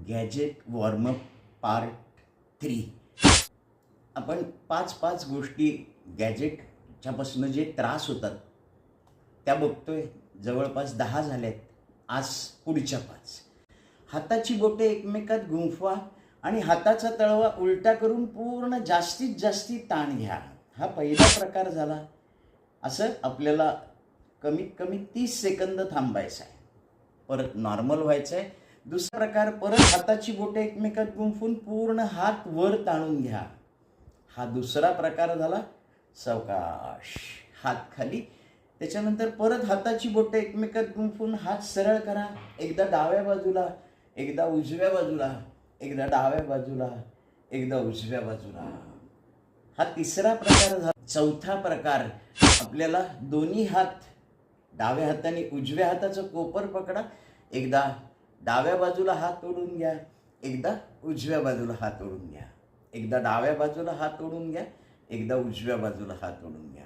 Gadget warm up part 3. आपण 5 गोष्टी गॅजेटच्यापासून जे त्रास होतात त्या बघतोय. जवळपास 10 झाल्यात. आज पुढच्या 5. हाताची बोटे एकमेकात गुंफवा आणि हाताचा तळवा उलटा करून पूर्ण जास्तीत जास्ती ताण घ्या. हा पहिला प्रकार झाला. असं आपल्याला कमीत कमी 30 सेकंद थांबायचं आहे. परत नॉर्मल व्हायचं आहे. दुसरा प्रकार, परत हाताची बोटे एकमेकात गुंफून पूर्ण हात वर ताणून घ्या. हा दुसरा प्रकार झाला. सावकाश हात खाली. त्याच्यानंतर परत हाताची बोटे एकमेकात गुंफून हात सरळ करा. एकदा डाव्या बाजूला, एकदा उजव्या बाजूला, एकदा डाव्या बाजूला, एकदा उजव्या बाजूला. हा तिसरा प्रकार झाला. चौथा प्रकार, आपल्याला दोन्ही हात डाव्या हाताने उजव्या हाताचं कोपर पकडा. एकदा डाव्या बाजूला हात ओढून घ्या, एकदा उजव्या बाजूला हात ओढून घ्या. एकदा डाव्या बाजूला हात ओढून घ्या, एकदा उजव्या बाजूला हात ओढून घ्या.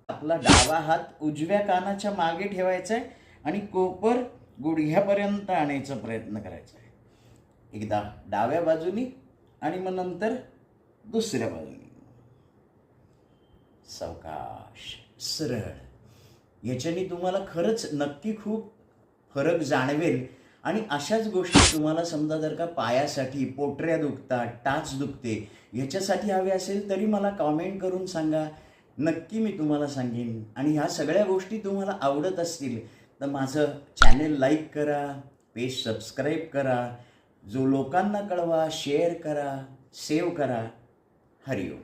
आपला डावा हात उजव्या कानाच्या मागे ठेवायचा आहे आणि कोपर गुडघ्यापर्यंत आणायचा प्रयत्न करायचा आहे. एकदा डाव्या बाजूनी आणि मग नंतर दुसऱ्या बाजूनी. सावकाश सरळ. याच्याने तुम्हाला खरंच नक्की खूप फरक जाणवेल. आणि अशाच गोष्टी तुम्हाला समजा जर का पायासाठी, पोटऱ्या दुखतात, टाच दुखते, ह्याच्यासाठी हवे असेल तरी मला कॉमेंट करून सांगा. नक्की मी तुम्हाला सांगेन. आणि ह्या सगळ्या गोष्टी तुम्हाला आवडत असतील तर माझं चॅनेल लाईक करा, पेज सबस्क्राईब करा, जो लोकांना कळवा, शेअर करा, सेव्ह करा. हरिओम.